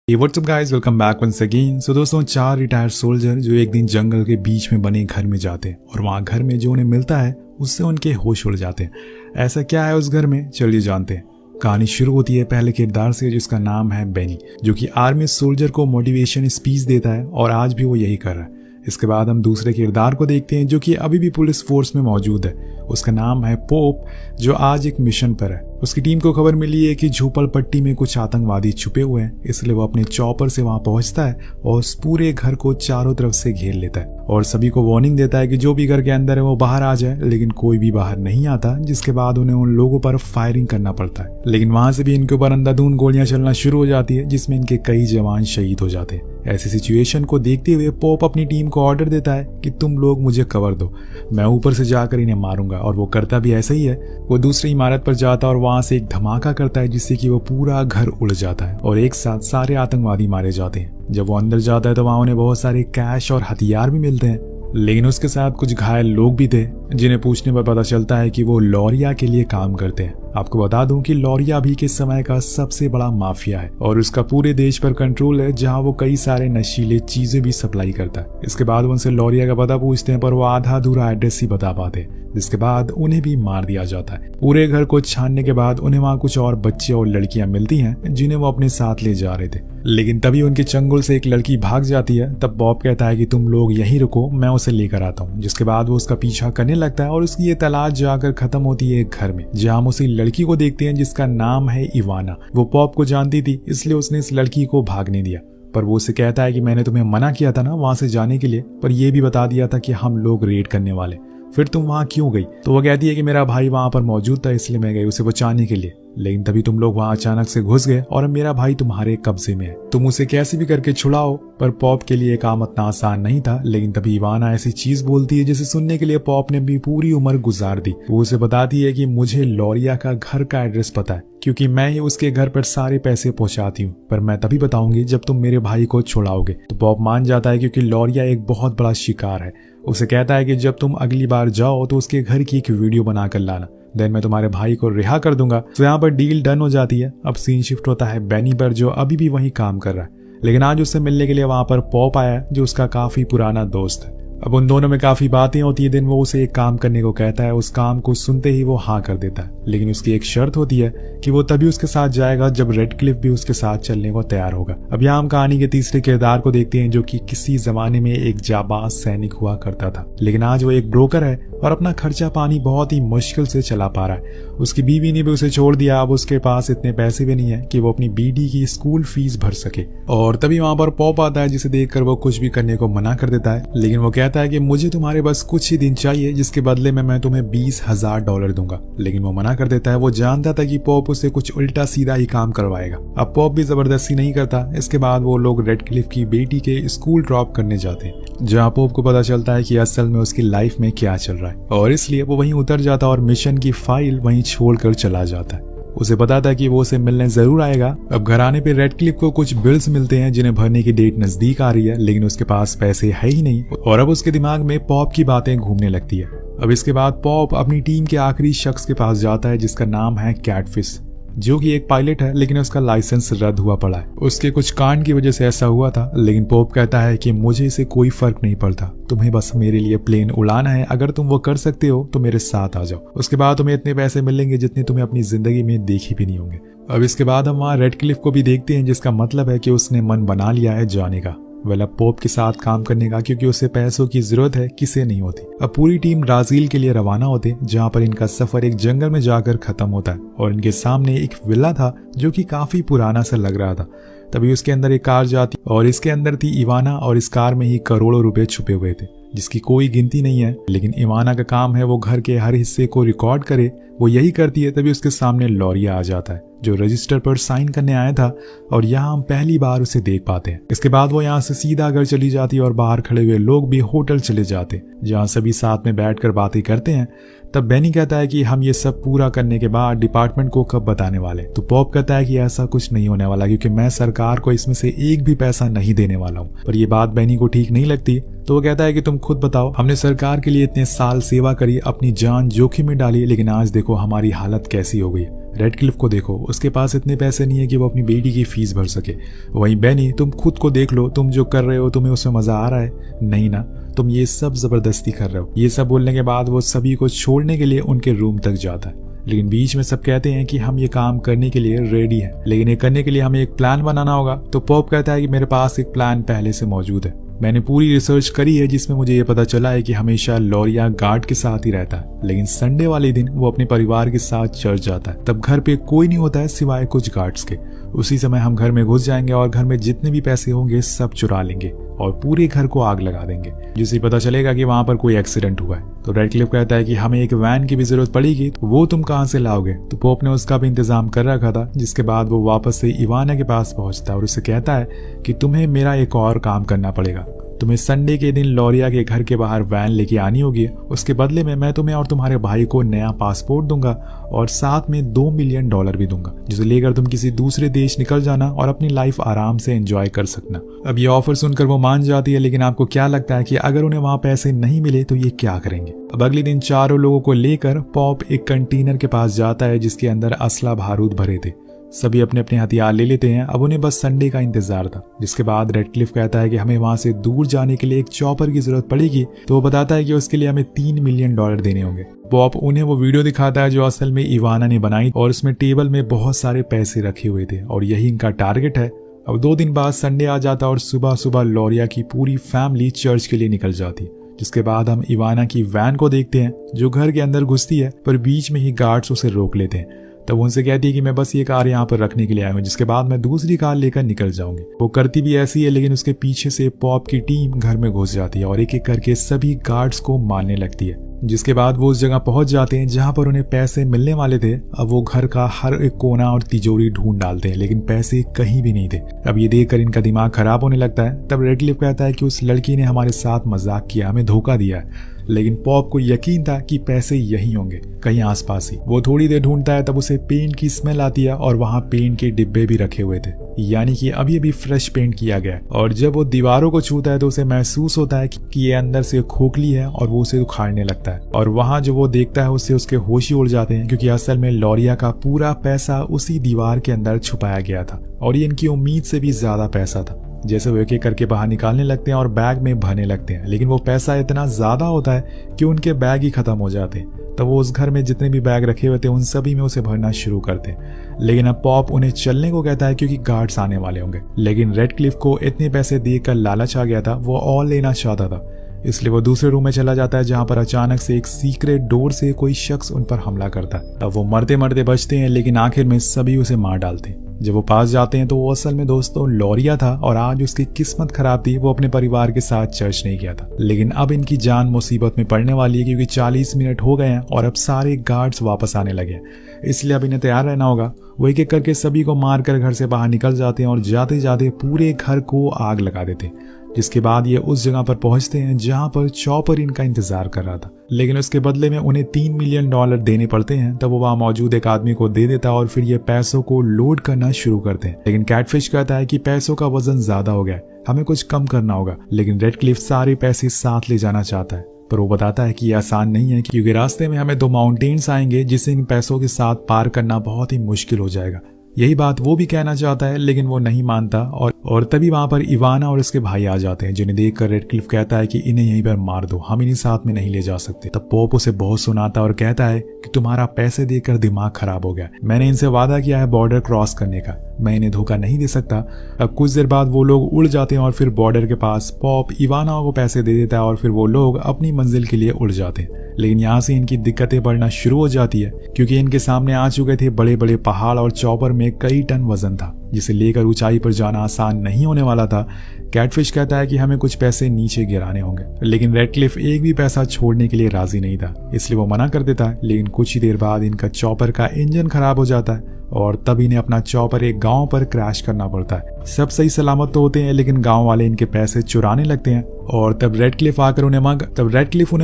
Hey, what's up guys? Welcome back once again. So दोस्तों, 4 retired soldier जो एक दिन जंगल के बीच में बने घर में जाते हैं और वहाँ घर में जो उन्हें मिलता है उससे उनके होश उड़ जाते हैं। ऐसा क्या है उस घर में, चलिए जानते हैं। कहानी शुरू होती है पहले किरदार से जिसका नाम है बेनी, जो कि आर्मी सोल्जर को मोटिवेशन स्पीच देता है और आज भी वो यही कर रहा है। इसके बाद हम दूसरे किरदार को देखते हैं जो कि अभी भी पुलिस फोर्स में मौजूद है। उसका नाम है पोप, जो आज एक मिशन पर है। उसकी टीम को खबर मिली है कि झोपड़पट्टी में कुछ आतंकवादी छुपे हुए हैं, इसलिए वो अपने चॉपर से वहां पहुंचता है और उस पूरे घर को चारों तरफ से घेर लेता है और सभी को वार्निंग देता है कि जो भी घर के अंदर है वो बाहर आ जाए, लेकिन कोई भी बाहर नहीं आता, जिसके बाद उन्हें उन लोगों पर फायरिंग करना पड़ता है। लेकिन वहां से भी इनके ऊपर अंधाधुंध गोलियां चलना शुरू हो जाती है, जिसमें इनके कई जवान शहीद हो जाते हैं। ऐसी सिचुएशन को देखते हुए पोप अपनी टीम को ऑर्डर देता है कि तुम लोग मुझे कवर दो, मैं ऊपर से जाकर इन्हें मारूंगा। और वो करता भी ऐसा ही है। वो दूसरी इमारत पर जाता है और वहां से एक धमाका करता है जिससे कि वो पूरा घर उड़ जाता है और एक साथ सारे आतंकवादी मारे जाते हैं। जब वो अंदर जाता है तो वहां उन्हें बहुत सारे कैश और हथियार भी मिलते हैं, लेकिन उसके साथ कुछ घायल लोग भी थे, जिन्हें पूछने पर पता चलता है कि वो लॉरिया के लिए काम करते हैं। आपको बता दूं कि लॉरिया अभी के समय का सबसे बड़ा माफिया है और उसका पूरे देश पर कंट्रोल है, जहां वो कई सारे नशीले चीजें भी सप्लाई करता है। इसके बाद वो उनसे लॉरिया का पता पूछते हैं, पर वो आधा अधूरा एड्रेस ही बता पाते, जिसके बाद उन्हें भी मार दिया जाता है। पूरे घर को छानने के बाद उन्हें वहां कुछ और बच्चे और लड़कियां मिलती हैं जिन्हें वो अपने साथ ले जा रहे थे, लेकिन तभी उनके चंगुल से एक लड़की भाग जाती है। तब बॉब कहता है कि तुम लोग यहीं रुको, मैं उसे लेकर आता हूँ। जिसके बाद वो उसका पीछा करने लगता है और उसकी ये तलाश जाकर खत्म होती है एक घर में, जहाँ हम उसी लड़की को देखते हैं जिसका नाम है इवाना। वो पॉप को जानती थी, इसलिए उसने इस लड़की को भागने दिया, पर वो उसे कहता है कि मैंने तुम्हें मना किया था ना वहां से जाने के लिए, पर यह भी बता दिया था कि हम लोग रेड करने वाले, फिर तुम वहां क्यों गई? तो वो कहती है कि मेरा भाई वहां पर मौजूद था, इसलिए मैं गई उसे बचाने के लिए, लेकिन तभी तुम लोग वहां अचानक से घुस गए और मेरा भाई तुम्हारे कब्जे में है। तुम उसे कैसे भी करके छुड़ाओ। पर पॉप के लिए काम इतना आसान नहीं था, लेकिन तभी इवाना ऐसी चीज बोलती है जिसे सुनने के लिए पॉप ने भी पूरी उम्र गुजार दी। वो उसे बताती है कि मुझे लॉरिया का घर का एड्रेस पता है, क्योंकि मैं ही उसके घर पर सारे पैसे पहुंचाती हूँ, पर मैं तभी बताऊंगी जब तुम मेरे भाई को छुड़ाओगे। तो पॉप मान जाता है क्योंकि लॉरिया एक बहुत बड़ा शिकार है। उसे कहता है कि जब तुम अगली बार जाओ तो उसके घर की एक वीडियो बनाकर लाना, देन मैं तुम्हारे भाई को रिहा कर दूंगा। तो यहाँ पर डील डन हो जाती है। अब सीन शिफ्ट होता है बेनी पर, जो अभी भी वहीं काम कर रहा है, लेकिन आज उससे मिलने के लिए वहां पर पॉप आया, जो उसका काफी पुराना दोस्त है। अब उन दोनों में काफी बातें होती है। दिन वो उसे एक काम करने को कहता है, उस काम को सुनते ही वो हाँ कर देता है, लेकिन उसकी एक शर्त होती है कि वो तभी उसके साथ जाएगा जब रेडक्लिफ भी उसके साथ चलने को तैयार होगा। अब यहाँ हम कहानी के तीसरे किरदार को देखते हैं, जो कि किसी जमाने में एक जाबाज सैनिक हुआ करता था, लेकिन आज वो एक ब्रोकर है और अपना खर्चा पानी बहुत ही मुश्किल से चला पा रहा है। उसकी बीवी ने भी उसे छोड़ दिया। अब उसके पास इतने पैसे भी नहीं है कि वो अपनी बीडी की स्कूल फीस भर सके। और तभी वहां पर पॉप आता है, जिसे देखकर वो कुछ भी करने को मना कर देता है, लेकिन वो कहता है कि मुझे तुम्हारे बस कुछ ही दिन चाहिए, जिसके बदले में मैं तुम्हें $20,000 दूंगा। लेकिन वो मना कर देता है। वो जानता था कि पॉप उससे कुछ उल्टा सीधा ही काम करवाएगा। अब पॉप भी जबरदस्ती नहीं करता। इसके बाद वो लोग रेडक्लिफ की बेटी के स्कूल ड्रॉप करने जाते हैं, जहाँ पॉप को पता चलता है कि असल में उसकी लाइफ में क्या चल रहा है, और इसलिए वो वहीं उतर जाता और मिशन की फाइल वहीं छोड़कर चला जाता है। उसे पता था कि वो उसे मिलने जरूर आएगा। अब घर आने पे रेडक्लिफ को कुछ बिल्स मिलते हैं जिन्हें भरने की डेट नजदीक आ रही है, लेकिन उसके पास पैसे है ही नहीं और अब उसके दिमाग में पॉप की बातें घूमने लगती है। अब इसके बाद पॉप अपनी टीम के आखिरी शख्स के पास जाता है, जिसका नाम है कैटफिश, जो कि एक पायलट है, लेकिन उसका लाइसेंस रद्द हुआ पड़ा है। उसके कुछ कांड की वजह से ऐसा हुआ था, लेकिन पोप कहता है कि मुझे इसे कोई फर्क नहीं पड़ता, तुम्हें बस मेरे लिए प्लेन उड़ाना है, अगर तुम वो कर सकते हो तो मेरे साथ आ जाओ। उसके बाद तुम्हें इतने पैसे मिलेंगे जितने तुम्हें अपनी जिंदगी में देखे भी नहीं होंगे। अब इसके बाद हम वहाँ रेडक्लिफ को भी देखते हैं, जिसका मतलब है कि उसने मन बना लिया है जाने का, अब पोप के साथ काम करने का, क्योंकि उसे पैसों की जरूरत है, किसे नहीं होती। अब पूरी टीम ब्राजील के लिए रवाना होते, जहां पर इनका सफर एक जंगल में जाकर खत्म होता है और इनके सामने एक विला था जो कि काफी पुराना सा लग रहा था। तभी उसके अंदर एक कार जाती और इसके अंदर थी इवाना, और इस कार में ही करोड़ों रुपए छुपे हुए थे, जिसकी कोई गिनती नहीं है। लेकिन इवाना का काम है वो घर के हर हिस्से को रिकॉर्ड करे, वो यही करती है। तभी उसके सामने लॉरिया आ जाता है, जो रजिस्टर पर साइन करने आया था, और यहाँ हम पहली बार उसे देख पाते हैं। इसके बाद वो यहाँ से सीधा घर चली जाती है और बाहर खड़े हुए लोग भी होटल चले जाते, जहाँ सभी साथ में बैठकर बातें करते हैं। तब बेनी कहता है कि हम ये सब पूरा करने के बाद डिपार्टमेंट को कब बताने वाले। तो पॉप कहता है कि ऐसा कुछ नहीं होने वाला, क्योंकि मैं सरकार को इसमें से एक भी पैसा नहीं देने वाला हूँ। पर यह बात बेनी को ठीक नहीं लगती, तो वो कहता है कि तुम खुद बताओ, हमने सरकार के लिए इतने साल सेवा करी, अपनी जान जोखिम में डाली, लेकिन आज देखो हमारी हालत कैसी हो गई है। रेडक्लिफ को देखो, उसके पास इतने पैसे नहीं है कि वो अपनी बेटी की फीस भर सके। वहीं बेनी, तुम खुद को देख लो, तुम जो कर रहे हो तुम्हें उसमें मजा आ रहा है? नहीं ना, तुम ये सब जबरदस्ती कर रहे हो। ये सब बोलने के बाद वो सभी को छोड़ने के लिए उनके रूम तक जाता है, लेकिन बीच में सब कहते हैं कि हम ये काम करने के लिए रेडी हैं, लेकिन ये करने के लिए हमें एक प्लान बनाना होगा। तो पॉप कहता है कि मेरे पास एक प्लान पहले से मौजूद है, मैंने पूरी रिसर्च करी है जिसमें मुझे ये पता चला है कि हमेशा लॉरिया गार्ड के साथ ही रहता है, लेकिन संडे वाले दिन वो अपने परिवार के साथ चर्च जाता है। तब घर पे कोई नहीं होता है सिवाय कुछ गार्ड्स के। उसी समय हम घर में घुस जाएंगे और घर में जितने भी पैसे होंगे सब चुरा लेंगे और पूरे घर को आग लगा देंगे, जिससे पता चलेगा कि वहां पर कोई एक्सीडेंट हुआ है। तो रेडक्लिफ कहता है कि हमें एक वैन की भी जरूरत पड़ेगी, तो वो तुम कहां से लाओगे? तो पोप ने उसका भी इंतजाम कर रखा था, जिसके बाद वो वापस से इवाना के पास पहुंचता है और उसे कहता है कि तुम्हें मेरा एक और काम करना पड़ेगा, तुम्हें संडे के दिन लॉरिया के घर के बाहर वैन लेके आनी होगी। उसके बदले में मैं तुम्हें और तुम्हारे भाई को नया पासपोर्ट दूंगा और साथ में $2 मिलियन भी दूंगा, जिसे लेकर तुम किसी दूसरे देश निकल जाना और अपनी लाइफ आराम से एंजॉय कर सकना। अब ये ऑफर सुनकर वो मान जाती है, लेकिन आपको क्या लगता है कि अगर उन्हें वहां पैसे नहीं मिले तो ये क्या करेंगे? अब अगले दिन चारों लोगों को लेकर पॉप एक कंटेनर के पास जाता है जिसके अंदर असला बारूद भरे थे। सभी अपने अपने हथियार ले लेते हैं। अब उन्हें बस संडे का इंतजार था, जिसके बाद रेडक्लिफ कहता है कि हमें वहां से दूर जाने के लिए एक चॉपर की जरूरत पड़ेगी। तो वो बताता है कि उसके लिए हमें $3 मिलियन देने होंगे। पॉप उन्हें वो वीडियो दिखाता है जो असल में इवाना ने बनाई और उसमें टेबल में बहुत सारे पैसे रखे हुए थे और यही इनका टारगेट है। अब 2 दिन बाद संडे आ जाता और सुबह सुबह लॉरिया की पूरी फैमिली चर्च के लिए निकल जाती, जिसके बाद हम इवाना की वैन को देखते हैं जो घर के अंदर घुसती है, पर बीच में ही गार्ड्स उसे रोक लेते हैं। तब उनसे कहती है कि मैं बस ये कार यहाँ पर रखने के लिए आया हूँ, जिसके बाद मैं दूसरी कार लेकर निकल जाऊंगी। वो करती भी ऐसी है, लेकिन उसके पीछे से पॉप की टीम घर में घुस जाती है और एक एक करके सभी गार्ड्स को मारने लगती है। जिसके बाद वो उस जगह पहुंच जाते हैं जहां पर उन्हें पैसे मिलने वाले थे। अब वो घर का हर एक कोना और तिजोरी ढूंढ डालते हैं, लेकिन पैसे कहीं भी नहीं थे। अब ये देखकर इनका दिमाग खराब होने लगता है। तब रेडक्लिफ कहता है कि उस लड़की ने हमारे साथ मजाक किया, हमें धोखा दिया है, लेकिन पॉप को यकीन था कि पैसे यहीं होंगे, कहीं आसपास ही। वो थोड़ी देर ढूंढता है, तब उसे पेंट की स्मेल आती है और वहां पेंट के डिब्बे भी रखे हुए थे, यानी कि अभी अभी फ्रेश पेंट किया गया है। और जब वो दीवारों को छूता है तो उसे महसूस होता है कि ये अंदर से खोखली है और वो उसे उखाड़ने लगता है। और वहां जो वो देखता है उससे उसके होश ही उड़ जाते हैं, क्योंकि असल में लॉरिया का पूरा पैसा उसी दीवार के अंदर छुपाया गया था और ये इनकी उम्मीद से भी ज्यादा पैसा था। जैसे वो एक एक करके बाहर निकालने लगते हैं और बैग में भरने लगते हैं, लेकिन वो पैसा इतना ज्यादा होता है कि उनके बैग ही खत्म हो जाते हैं। तब वो उस घर में जितने भी बैग रखे हुए थे उन सभी में उसे भरना शुरू करते हैं। लेकिन अब पॉप उन्हें चलने को कहता है क्योंकि गार्ड्स आने वाले होंगे। लेकिन रेडक्लिफ को इतने पैसे देकर लालच आ गया था, वो और लेना चाहता था, इसलिए वो दूसरे रूम में चला जाता है जहां पर अचानक से एक सीक्रेट डोर से कोई शख्स उन पर हमला करता है। तब वो मरते मरते बचते हैं, लेकिन आखिर में सभी उसे मार डालते हैं। जब वो पास जाते हैं तो वो असल में दोस्तों लॉरिया था और आज उसकी किस्मत खराब थी, वो अपने परिवार के साथ चर्च नहीं गया था। लेकिन अब इनकी जान मुसीबत में पड़ने वाली है, क्योंकि 40 मिनट हो गए हैं और अब सारे गार्ड्स वापस आने लगे हैं, इसलिए अब इन्हें तैयार रहना होगा। वो एक एक करके सभी को मारकर घर से बाहर निकल जाते हैं और जाते जाते पूरे घर को आग लगा देते हैं। जिसके बाद ये उस जगह पर पहुंचते हैं जहां पर चॉपर इनका इंतजार कर रहा था, लेकिन उसके बदले में उन्हें $3 मिलियन देने पड़ते हैं। तब वो वहां मौजूद एक आदमी को दे देता और फिर ये पैसों को लोड करना शुरू करते हैं। लेकिन कैटफिश कहता है कि पैसों का वजन ज्यादा हो गया है, हमें कुछ कम करना होगा। लेकिन रेडक्लिफ सारे पैसे साथ ले जाना चाहता है, पर वो बताता है कि ये आसान नहीं है, क्योंकि रास्ते में हमें 2 माउंटेन्स आएंगे जिसे इन पैसों के साथ पार करना बहुत ही मुश्किल हो जाएगा। यही बात वो भी कहना चाहता है, लेकिन वो नहीं मानता। और तभी वहां पर इवाना और उसके भाई आ जाते हैं, जिन्हें देखकर रेडक्लिफ कहता है कि इन्हें यहीं पर मार दो, हम इन्हें साथ में नहीं ले जा सकते। तब पॉप उसे बहुत सुनाता और कहता है कि तुम्हारा पैसे देकर दिमाग खराब हो गया, मैंने इनसे वादा किया है बॉर्डर क्रॉस करने का, मैं इन्हें धोखा नहीं दे सकता। अब कुछ देर बाद वो लोग उड़ जाते हैं और फिर बॉर्डर के पास पॉप इवाना को पैसे दे देता है और फिर वो लोग अपनी मंजिल के लिए उड़ जाते हैं। लेकिन यहाँ से इनकी दिक्कतें बढ़ना शुरू हो जाती है, क्योंकि इनके सामने आ चुके थे बड़े बड़े पहाड़ और चॉपर में कई टन वजन था, जिसे लेकर ऊंचाई पर जाना आसान नहीं होने वाला था। कैटफिश कहता है कि हमें कुछ पैसे नीचे गिराने होंगे, लेकिन रेडक्लिफ एक भी पैसा छोड़ने के लिए राजी नहीं था, इसलिए वो मना कर देता है। लेकिन कुछ ही देर बाद इनका चॉपर का इंजन खराब हो जाता है और तब इन्हें अपना चॉपर एक गांव पर क्रैश करना पड़ता है। सब सही सलामत तो होते हैं, लेकिन गांव वाले इनके पैसे चुराने लगते हैं और तब रेडक्लिफ आकर उन्हें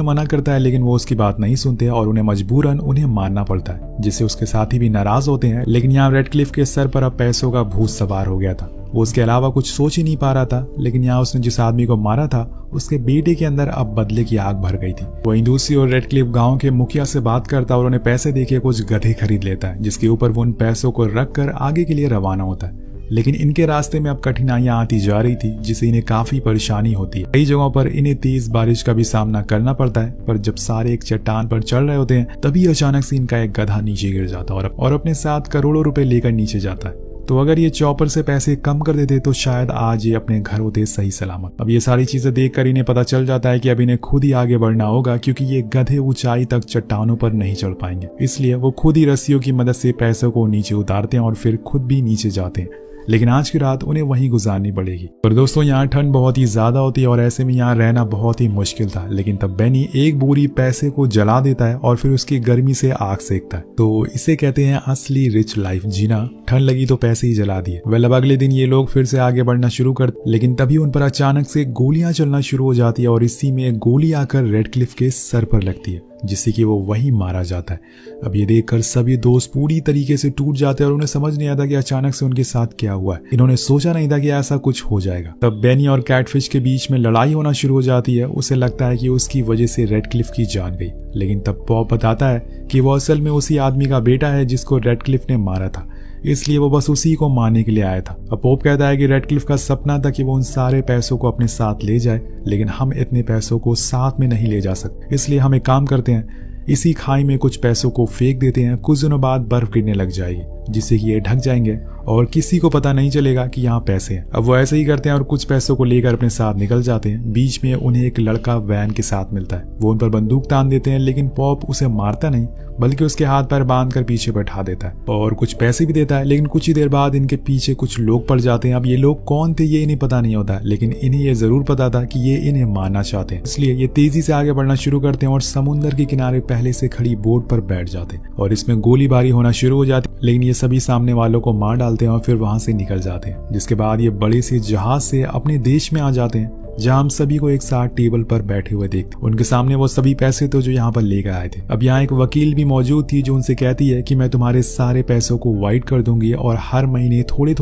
मना करता है, लेकिन वो उसकी बात नहीं सुनते और उन्हें मजबूरन उन्हें मारना पड़ता है, जिससे उसके साथी भी नाराज होते हैं। लेकिन यहाँ रेडक्लिफ के सर पर अब पैसों का भूत सवार हो गया था वो उसके अलावा कुछ सोच ही नहीं पा रहा था, लेकिन यहाँ उसने जिस आदमी को मारा था उसके बेटे के अंदर अब बदले की आग भर गई थी। वहीं दूसरी ओर रेडक्लिफ गांव के मुखिया से बात करता और उन्हें पैसे देके कुछ गधे खरीद लेता है, जिसके ऊपर वो उन पैसों को रख कर आगे के लिए रवाना होता है। लेकिन इनके रास्ते में अब कठिनाइयां आती जा रही थी, जिससे इन्हें काफी परेशानी होती है। कई जगहों पर इन्हें तेज बारिश का भी सामना करना पड़ता है, पर जब सारे एक चट्टान पर चढ़ रहे होते हैं तभी अचानक से इनका एक गधा नीचे गिर जाता है और अपने साथ करोड़ों रुपए लेकर नीचे जाता है। तो अगर ये चॉपर से पैसे कम कर देते तो शायद आज ये अपने घर होते सही सलामत। अब ये सारी चीजें देखकर इन्हें पता चल जाता है कि अब इन्हें खुद ही आगे बढ़ना होगा, क्योंकि ये गधे ऊंचाई तक चट्टानों पर नहीं चढ़ पाएंगे। इसलिए वो खुद ही रस्सियों की मदद से पैसों को नीचे उतारते हैं और फिर खुद भी नीचे जाते हैं। लेकिन आज की रात उन्हें वहीं गुजारनी पड़ेगी। पर दोस्तों यहाँ ठंड बहुत ही ज्यादा होती है और ऐसे में यहाँ रहना बहुत ही मुश्किल था। लेकिन तब बेनी एक बोरी पैसे को जला देता है और फिर उसकी गर्मी से आग सेकता है। तो इसे कहते हैं असली रिच लाइफ जीना। ठंड लगी तो पैसे ही जला दिए। वेल अब अगले दिन ये लोग फिर से आगे बढ़ना शुरू कर, लेकिन तभी उन पर अचानक से गोलियां चलना शुरू हो जाती है और इसी में एक गोली आकर रेडक्लिफ के सर पर लगती है, जिससे कि वो वहीं मारा जाता है। अब ये देखकर सभी दोस्त पूरी तरीके से टूट जाते हैं और उन्हें समझ नहीं आता कि अचानक से उनके साथ क्या हुआ है। इन्होंने सोचा नहीं था कि ऐसा कुछ हो जाएगा। तब बेनी और कैटफिश के बीच में लड़ाई होना शुरू हो जाती है। उसे लगता है कि उसकी वजह से रेडक्लिफ की जान गई, लेकिन तब पॉप बताता है कि वो असल में उसी आदमी का बेटा है जिसको रेडक्लिफ ने मारा था, इसलिए वो बस उसी को मारने के लिए आया था। अब पोप कहता है कि रेडक्लिफ का सपना था कि वो उन सारे पैसों को अपने साथ ले जाए, लेकिन हम इतने पैसों को साथ में नहीं ले जा सकते। इसलिए हम एक काम करते हैं, इसी खाई में कुछ पैसों को फेंक देते हैं। कुछ दिनों बाद बर्फ गिरने लग जाएगी, जिससे कि ये ढक जाएंगे और किसी को पता नहीं चलेगा कि यहाँ पैसे हैं। अब वो ऐसे ही करते हैं और कुछ पैसों को लेकर अपने साथ निकल जाते हैं। बीच में उन्हें एक लड़का वैन के साथ मिलता है। वो उन पर बंदूक तान देते हैं, लेकिन पॉप उसे मारता नहीं, बल्कि उसके हाथ पैर बांधकर पीछे बैठा देता है और कुछ पैसे भी देता है। लेकिन कुछ ही देर बाद इनके पीछे कुछ लोग पड़ जाते हैं। अब ये लोग कौन थे ये इन्हें पता नहीं होता, लेकिन इन्हें ये जरूर पता था कि ये इन्हें मारना चाहते हैं। इसलिए ये तेजी से आगे बढ़ना शुरू करते हैं और समुद्र के किनारे पहले से खड़ी बोट पर बैठ जाते हैं और इसमें गोलीबारी होना शुरू हो जाती है। लेकिन ये सभी सामने वालों को मार डालते हैं और फिर वहां से निकल जाते हैं। जिसके बाद ये बड़े से जहाज से अपने देश में आ जाते हैं, जहां हम सभी को एक साथ टेबल पर बैठे हुए देखते। उनके सामने वो सभी पैसे तो जो यहाँ पर लेकर आए थे। अब यहाँ एक वकील भी मौजूद थी जो उनसे कहती है कि मैं तुम्हारे सारे पैसों को वाइट कर दूंगी और हर महीने थोड़े